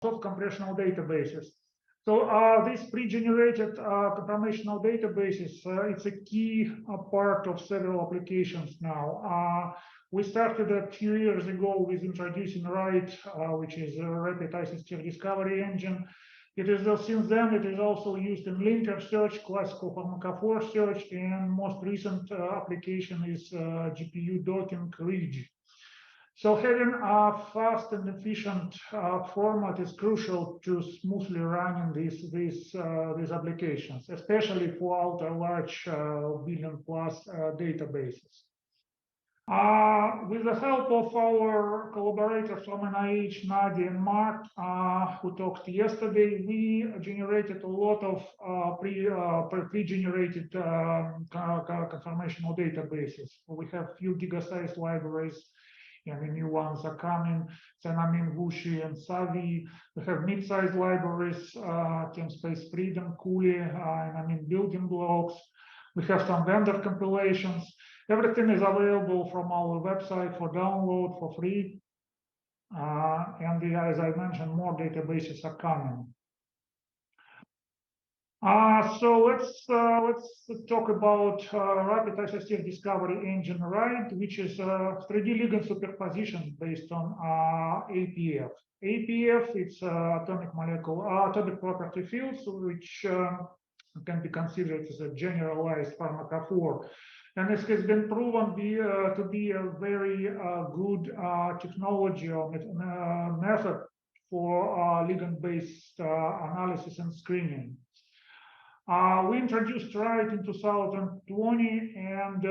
soft compressional databases. So these pre-generated conformational databases, it's a key part of several applications now. We started a few years ago with introducing RIDE, which is a rapid Isostere discovery engine. It is since then it is also used in linker search, classical pharmacophore search, and most recent application is GPU docking RIDGE. So having a fast and efficient format is crucial to smoothly running these applications, especially for ultra-large billion-plus databases. With the help of our collaborators from NIH, Nadia and Mark, who talked yesterday, we generated a lot of pre-generated conformational databases. We have few giga-size libraries, and the new ones are coming, Cenamin, Wuxi, and Savi. We have mid-sized libraries, TeamSpace Freedom, Kuli, and building blocks. We have some vendor compilations. Everything is available from our website for download for free. And as I mentioned, more databases are coming. So let's talk about rapid Isostere discovery engine RIDE, which is a 3D ligand superposition based on APF. APF, it's atomic property fields, which can be considered as a generalized pharmacophore. And this has been proven to be a very good technology or method for ligand-based analysis and screening. We introduced RIDE in 2020, and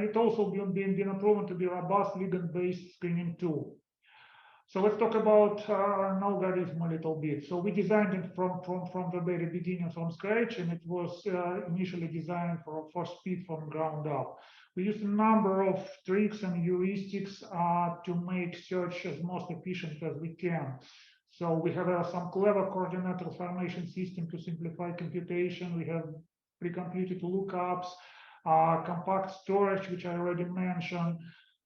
it also been proven to be a robust ligand-based screening tool. So let's talk about an algorithm a little bit. So we designed it from the very beginning from scratch, and it was initially designed for speed from ground up. We used a number of tricks and heuristics to make search as most efficient as we can. So we have some clever coordinate formation system to simplify computation. We have pre-computed lookups, compact storage, which I already mentioned.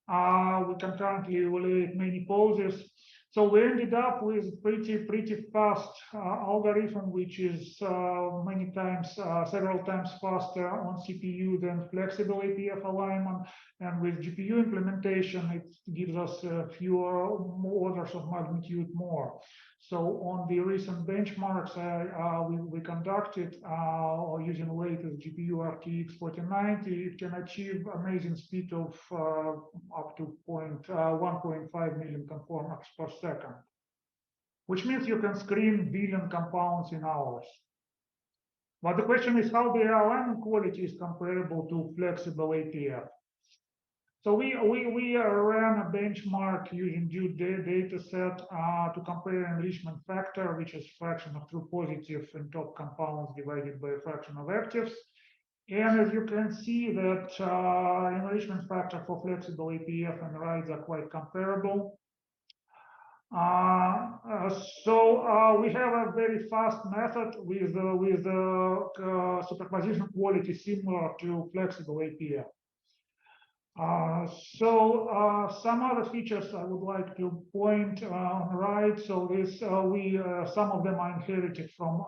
We can currently evaluate many poses. So we ended up with pretty fast algorithm, which is several times faster on CPU than flexible APF alignment. And with GPU implementation, it gives us fewer orders of magnitude more. So on the recent benchmarks we conducted using the latest GPU RTX 4090, it can achieve amazing speed of up to 1.5 million conformers per second, which means you can screen billion compounds in hours. But the question is how the alignment quality is comparable to flexible APF. So we ran a benchmark using due data set to compare enrichment factor, which is fraction of true positive and top compounds divided by a fraction of actives. And as you can see that enrichment factor for flexible APF and RIDEs are quite comparable. So we have a very fast method with superposition quality similar to flexible APF. Some other features I would like to point on RIDE. So this some of them are inherited from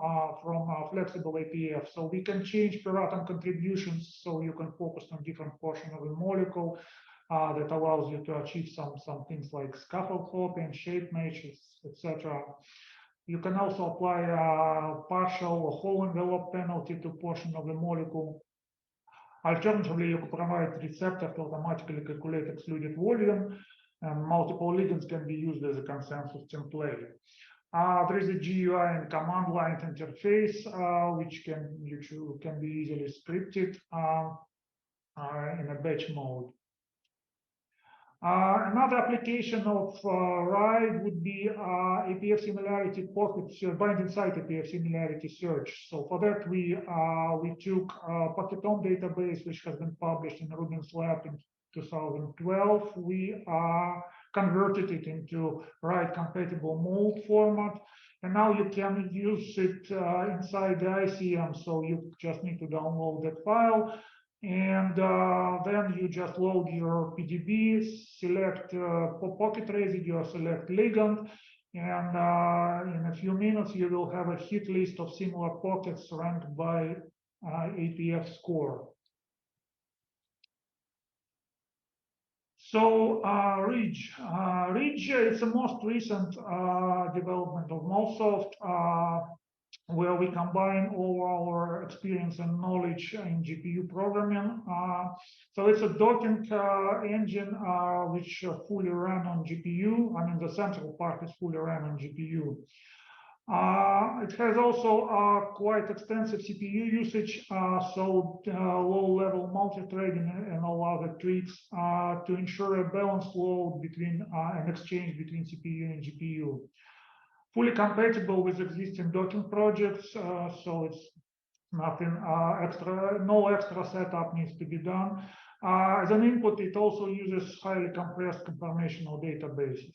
flexible APF. So we can change per atom contributions, so you can focus on different portion of the molecule. That allows you to achieve some things like scaffold hopping, shape matches, etc. You can also apply a partial or whole envelope penalty to portion of the molecule. Alternatively, you can provide receptor to automatically calculate excluded volume, and multiple ligands can be used as a consensus template. There is a GUI and command line interface, which can be easily scripted in a batch mode. Another application of RIDE would be APF similarity pocket binding site APF similarity search. So for that, we took Pocketome database, which has been published in Rubin's lab in 2012. We converted it into RIDE compatible mold format, and now you can use it inside the ICM. So you just need to download that file. And then you just load your PDB, select pocket residue, select ligand, And in a few minutes, you will have a hit list of similar pockets ranked by APF score. So Ridge is the most recent development of Molsoft, where we combine all our experience and knowledge in GPU programming. So it's a docking engine which fully ran on GPU. I mean, the central part is fully ran on GPU. It has also quite extensive CPU usage, so low-level multithreading and all other tricks to ensure a balanced load between an exchange between CPU and GPU. Fully compatible with existing docking projects, so it's nothing extra, no extra setup needs to be done. As an input, it also uses highly compressed conformational databases.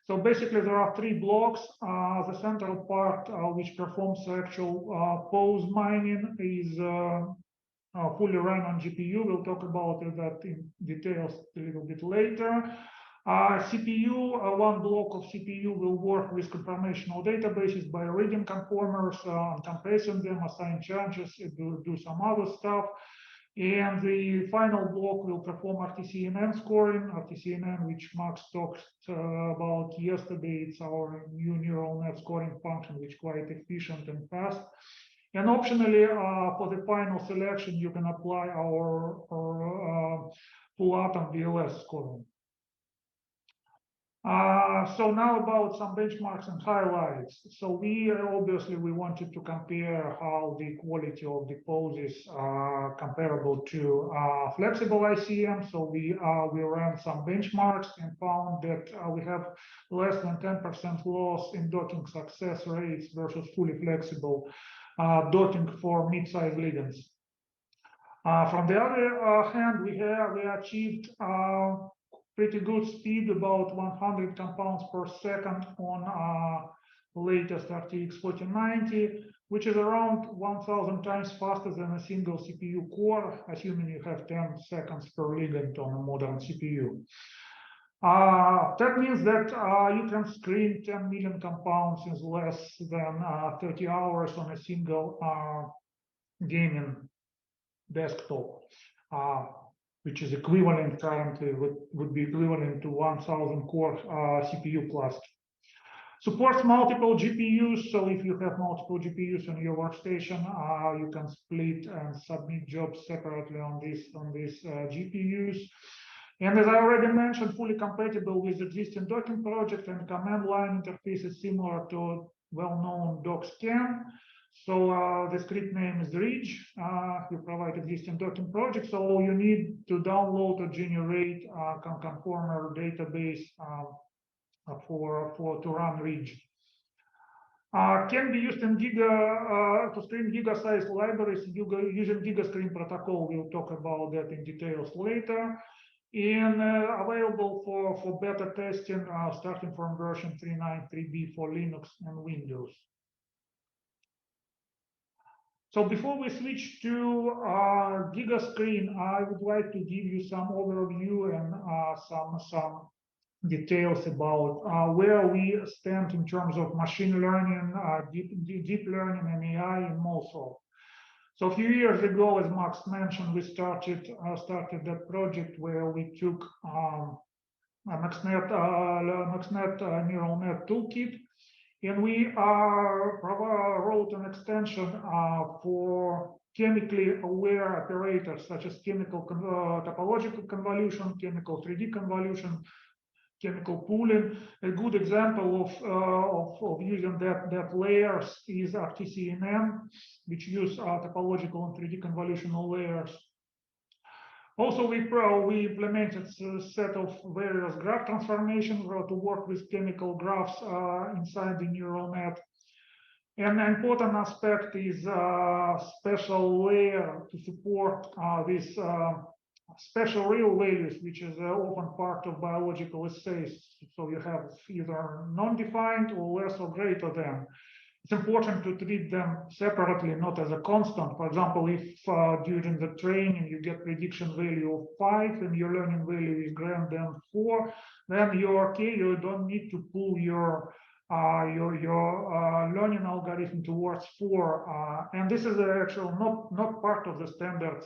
So basically, there are three blocks. The central part, which performs the actual pose mining, is fully run on GPU. We'll talk about that in details a little bit later. CPU, one block of CPU will work with conformational databases by reading conformers, compressing them, assign charges, do some other stuff. And the final block will perform RTCNN scoring, RTCNN, which Max talked about yesterday. It's our new neural net scoring function, which is quite efficient and fast. And optionally, for the final selection, you can apply our full atom VLS scoring. So now about some benchmarks and highlights. So we wanted to compare how the quality of the poses are comparable to flexible ICM. So we ran some benchmarks and found that we have less than 10% loss in docking success rates versus fully flexible docking for mid-size ligands. From the other hand, we achieved pretty good speed, about 100 compounds per second on latest RTX 4090, which is around 1,000 times faster than a single CPU core, assuming you have 10 seconds per ligand on a modern CPU. That means that you can screen 10 million compounds in less than 30 hours on a single gaming desktop. Which is equivalent currently, would be equivalent to 1,000 core CPU cluster. Supports multiple GPUs, so if you have multiple GPUs on your workstation, you can split and submit jobs separately on these GPUs. And as I already mentioned, fully compatible with existing docking project and command line interfaces similar to well-known DocScan. So the script name is Ridge. You provide existing docking project, so you need to download or generate a conformer database to run Ridge. Can be used in to screen giga-sized libraries using GigaScreen protocol. We'll talk about that in details later. And available for beta testing starting from version 3.9.3b for Linux and Windows. So before we switch to GigaScreen, I would like to give you some overview and some details about where we stand in terms of machine learning, deep learning, and AI in Molsoft. So a few years ago, as Max mentioned, we started that project where we took a MaxNet neural net toolkit. And we wrote an extension for chemically aware operators, such as chemical topological convolution, chemical 3D convolution, chemical pooling. A good example of using that layers is RTCNN, which use topological and 3D convolutional layers. Also, we implemented a set of various graph transformations to work with chemical graphs inside the neural net. And an important aspect is a special layer to support these special real values, which is often part of biological assays. So you have either non-defined or less or greater than. It's important to treat them separately, not as a constant. For example, if during the training you get prediction value of 5 and your learning value is greater than 4, then you're okay. You don't need to pull your your learning algorithm towards 4, and this is actually not part of the standard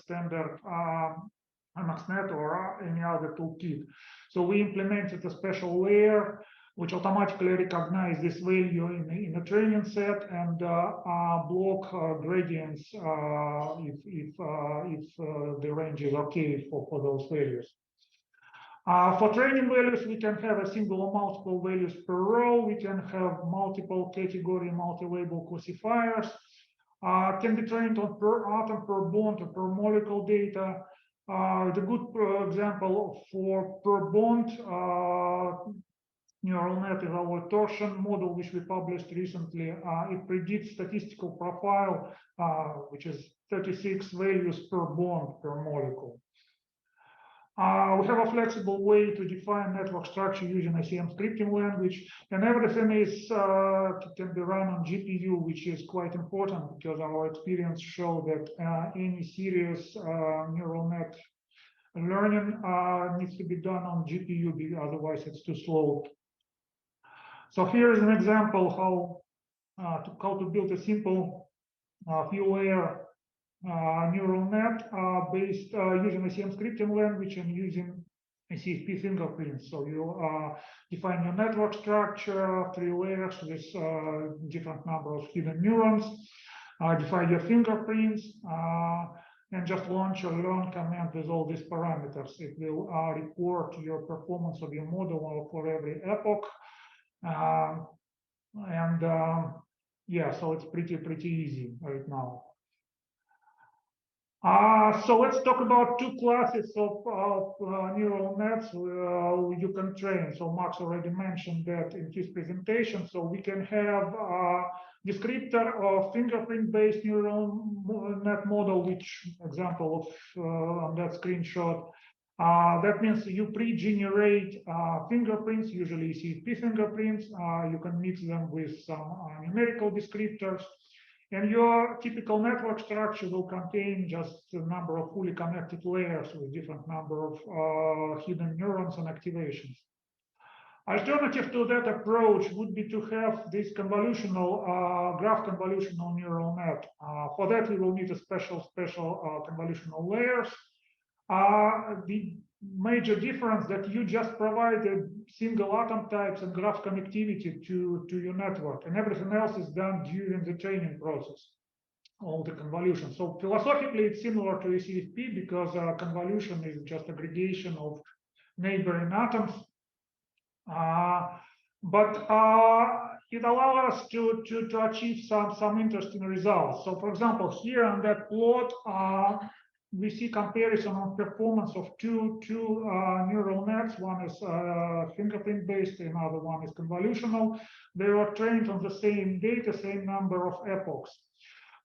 MXNet or any other toolkit. So we implemented a special layer which automatically recognizes this value in a training set and block gradients if the range is okay for those values. For training values, we can have a single or multiple values per row. We can have multiple category, multi-label classifiers. Can be trained on per atom, per bond, or per molecule data. The good example for per bond neural net is our torsion model, which we published recently. It predicts statistical profile, which is 36 values per bond per molecule. We have a flexible way to define network structure using ICM scripting language, and everything can be run on GPU, which is quite important because our experience shows that any serious neural net learning needs to be done on GPU, otherwise it's too slow. So here is an example how to build a simple few-layer neural net based using ICM scripting language and using CFP fingerprints. So you define your network structure, 3 layers with different number of hidden neurons, define your fingerprints, and just launch a learn command with all these parameters. It will report your performance of your model for every epoch. Yeah, so it's pretty easy right now. So let's talk about 2 classes of neural nets you can train. So Max already mentioned that in his presentation. So we can have descriptor of fingerprint-based neural net model, which example of on that screenshot. That means you pre-generate fingerprints, usually CFP fingerprints. You can mix them with some numerical descriptors. And your typical network structure will contain just a number of fully connected layers with different number of hidden neurons and activations. Alternative to that approach would be to have this convolutional graph convolutional neural net. For that, we will need a special convolutional layers. The major difference that you just provided single atom types and graph connectivity to your network, and everything else is done during the training process, all the convolution. So philosophically, it's similar to a CFP because convolution is just aggregation of neighboring atoms. But it allows us to achieve some interesting results. So for example, here on that plot, we see comparison on performance of two neural nets. One is fingerprint-based, another one is convolutional. They are trained on the same data, same number of epochs.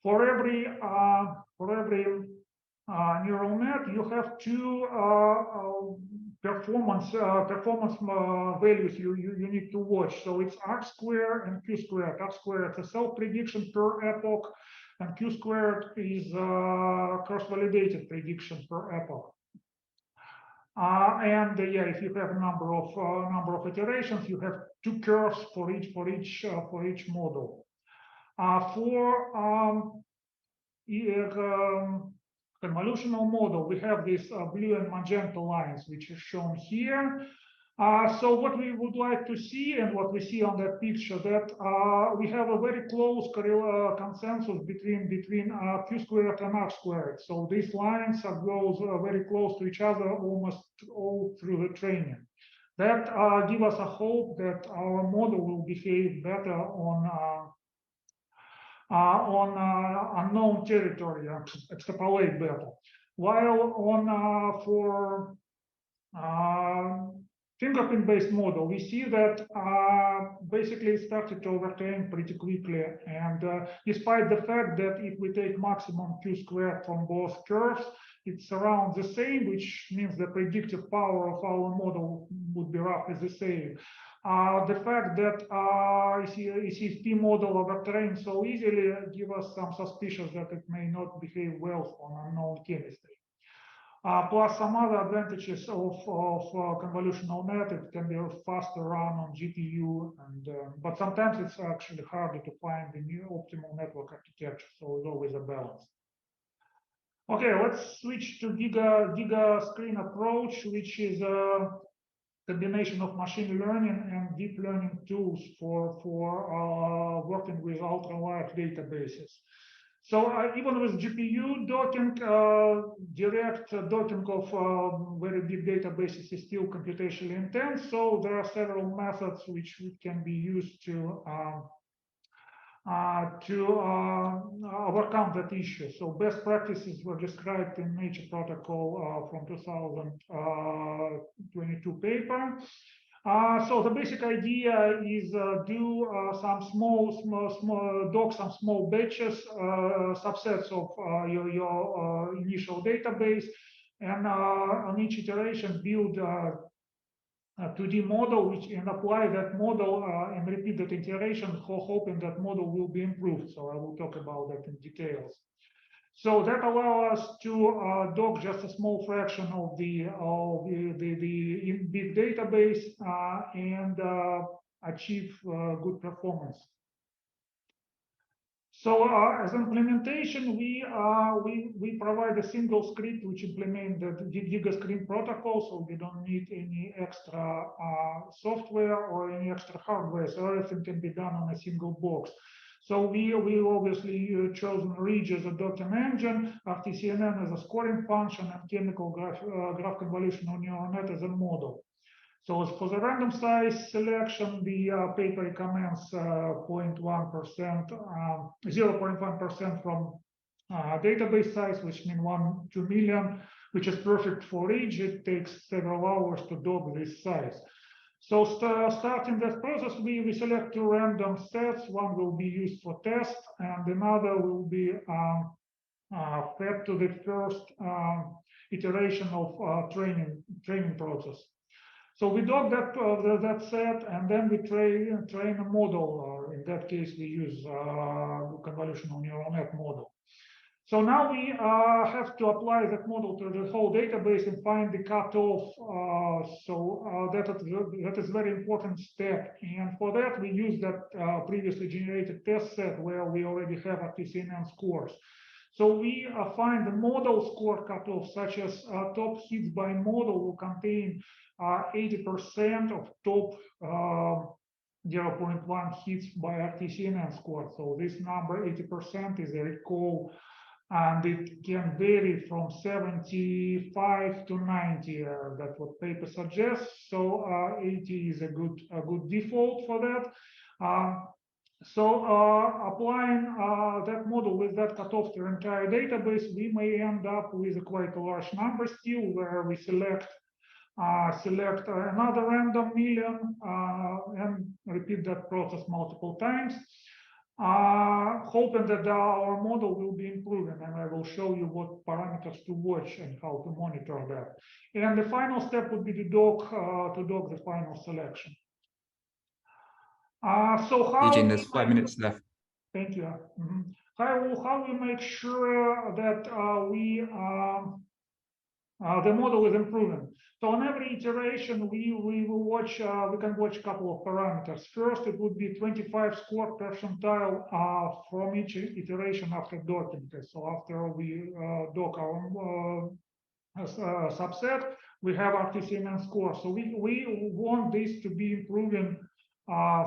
For every neural net, you have 2 performance values you need to watch. So it's R squared and Q squared. R squared is a self-prediction per epoch, and Q squared is cross-validated prediction per epoch. And yeah, if you have a number of iterations, you have 2 curves for each model. For convolutional model, we have these blue and magenta lines, which is shown here. So what we would like to see, and what we see on that picture, that we have a very close consensus between Q squared and R squared. So these lines goes very close to each other almost all through the training. That gives us a hope that our model will behave better on unknown territory, extrapolate better. While for fingerprint-based model, we see that basically it started to overtrain pretty quickly. And despite the fact that if we take maximum Q squared from both curves, it's around the same, which means the predictive power of our model would be roughly the same. The fact that CFP model overtrained so easily give us some suspicion that it may not behave well on unknown chemistry. plus some other advantages of convolutional net. It can be a faster run on GPU, and but sometimes it's actually harder to find the new optimal network architecture. So it's always a balance. Okay, let's switch to GigaScreen approach, which is a combination of machine learning and deep learning tools for working with ultra-large databases. So even with GPU docking, direct docking of very big databases is still computationally intense. So there are several methods which can be used to overcome that issue. So best practices were described in Nature Protocol from 2022 paper. So the basic idea is do some dock some small batches, subsets of your initial database, and on each iteration build a 2D model, and apply that model and repeat that iteration, hoping that model will be improved. So I will talk about that in details. So that allows us to dock just a small fraction of the big database and achieve good performance. So as implementation, we provide a single script which implements the GigaScreen protocol, so we don't need any extra software or any extra hardware. So everything can be done on a single box. So we obviously chosen Ridge as a docking engine, RTCNN as a scoring function, and chemical graph convolutional neural net as a model. So for the random size selection, the paper recommends 0.1% from database size, which means 1 to million, which is perfect for Ridge. It takes several hours to dock this size. So starting that process, we select 2 random sets. One will be used for test, and another will be fed to the first iteration of training process. So we dock that set, and then we train a model. In that case, we use convolutional neural net model. So now we have to apply that model to the whole database and find the cutoff. That is a very important step. And for that, we use that previously generated test set where we already have RTCNN scores. So we find the model score cutoff, such as top hits by model will contain 80% of top 0.1 hits by RTCNN score. So this number, 80%, is a recall, and it can vary from 75 to 90. That's what paper suggests. So 80 is a good default for that. So applying that model with that cutoff to the entire database, we may end up with quite a large number still, where we select another random million and repeat that process multiple times, hoping that our model will be improving. And I will show you what parameters to watch and how to monitor that. And the final step would be to dock the final selection. So how? Eugene, there's 5 minutes left. Thank you. How we make sure that the model is improving? So on every iteration, we will watch. We can watch a couple of parameters. First, it would be 25 score percentile from each iteration after docking. So after we dock our subset, we have RTCNN score. So we want this to be improving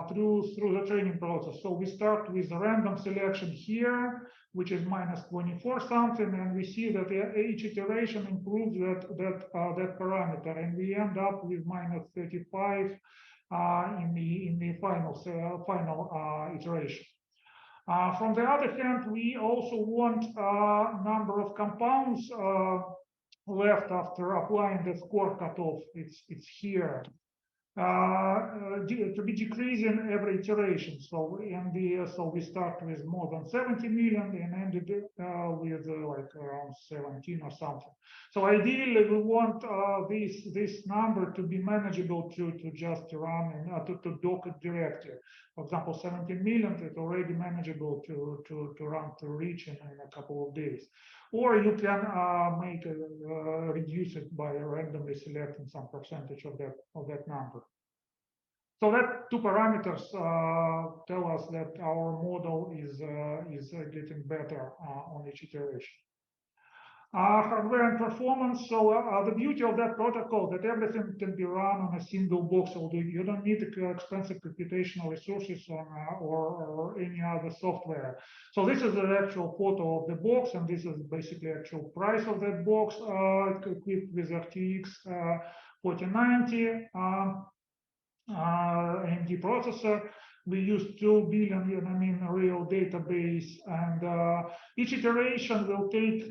through the training process. So we start with a random selection here, which is -24 something, and we see that each iteration improves that parameter, and we end up with -35 in the final iteration. From the other hand, we also want number of compounds left after applying the score cutoff. It's here. to be decreasing every iteration. So so we start with more than 70 million and ended with like around 17 or something. So ideally, we want this number to be manageable to just run and to dock it directly. For example, 17 million is already manageable to run to reach in a couple of days. Or you can reduce it by randomly selecting some percentage of that number. So that two parameters tell us that our model is getting better on each iteration. Hardware and performance. So the beauty of that protocol that everything can be run on a single box, although you don't need expensive computational resources or any other software. So this is the actual photo of the box, and this is basically actual price of that box equipped with RTX 4090 AMD processor. We use 2 billion, real database, and each iteration will take,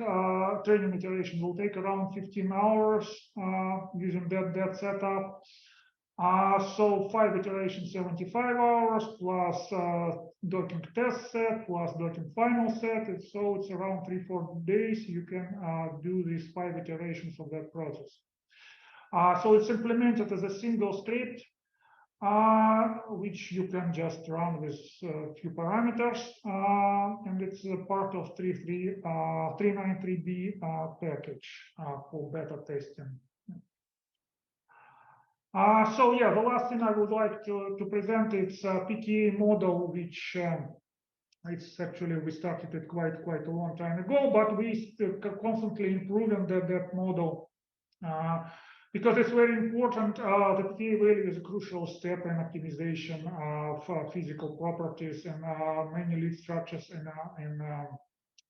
training iteration will take around 15 hours using that setup. So 5 iterations, 75 hours, plus docking test set, plus docking final set. So it's around 3-4 days. You can do these 5 iterations of that process. So it's implemented as a single script, which you can just run with a few parameters, and it's a part of 393B package for beta testing. So yeah, the last thing I would like to present is PKA model, which it's actually, we started it quite a long time ago, but we constantly improving that model. Because it's very important, the PKA value is a crucial step in optimization of physical properties and many lead structures in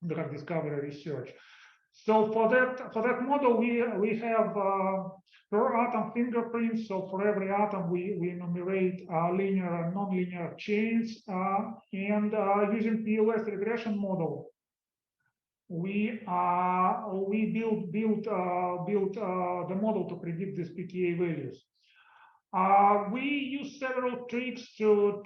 drug discovery research. So for that model, we have per atom fingerprints. So for every atom, we enumerate linear and nonlinear chains, and using PLS regression model, we built the model to predict these PKA values. We use several tricks to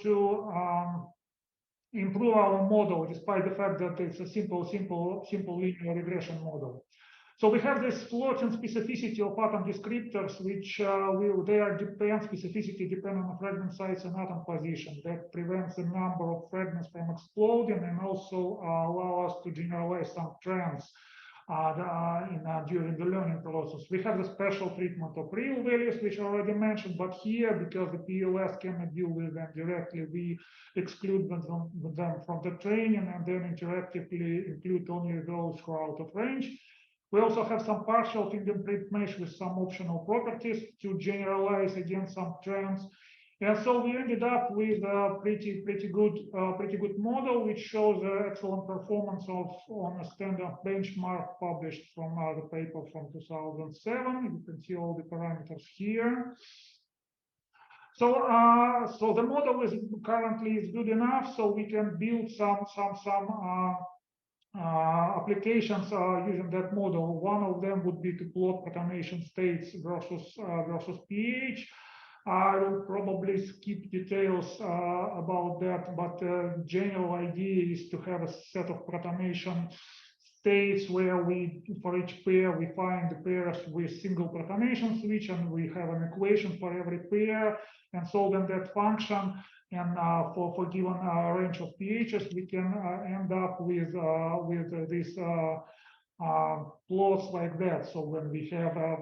improve our model, despite the fact that it's a simple linear regression model. So we have this floating specificity of atom descriptors, which specificity depend on the fragment size and atom position. That prevents the number of fragments from exploding and also allow us to generalize some trends during the learning process. We have the special treatment of real values, which I already mentioned, but here, because the PLS cannot deal with them directly, we exclude them from the training and then interactively include only those who are out of range. We also have some partial fingerprint mesh with some optional properties to generalize against some trends. And so we ended up with a pretty good model, which shows excellent performance on a standard benchmark published from the paper from 2007. You can see all the parameters here. So the model is currently good enough, so we can build some applications using that model. One of them would be to plot protonation states versus pH. I will probably skip details about that, but the general idea is to have a set of protonation states where for each pair, we find the pairs with single protonation switch, and we have an equation for every pair, and solving that function. And for given range of pHs, we can end up with these plots like that. So when we have a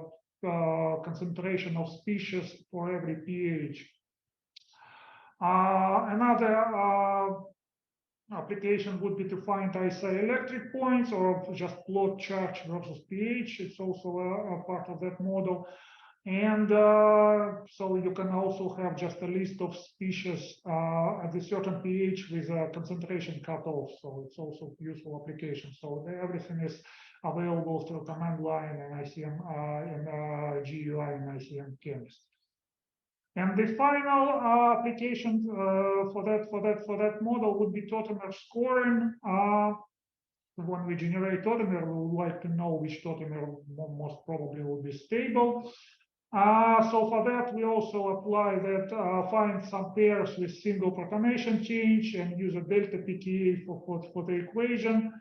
concentration of species for every pH. Another application would be to find isoelectric points or just plot charge versus pH. It's also a part of that model. And so you can also have just a list of species at a certain pH with a concentration cutoff. So it's also a useful application. So everything is available through command line and ICM and GUI and ICM chemist. And the final application for that model would be tautomer scoring. When we generate tautomer, we would like to know which tautomer most probably will be stable. So for that, we also apply that, find some pairs with single protonation change and use a delta pKa for the equation.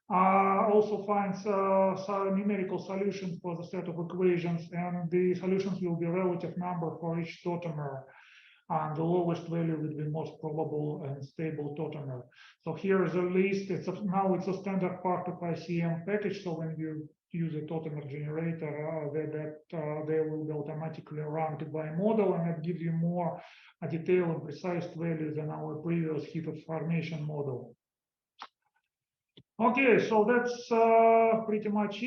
Also finds some numerical solution for the set of equations, and the solutions will be relative number for each tautomer. And the lowest value would be most probable and stable tautomer. So here is a list. Now it's a standard part of ICM package. So when you use a tautomer generator, they will be automatically ranked by model, and it gives you more detailed and precise values than our previous heap formation model. Okay, so that's pretty much it.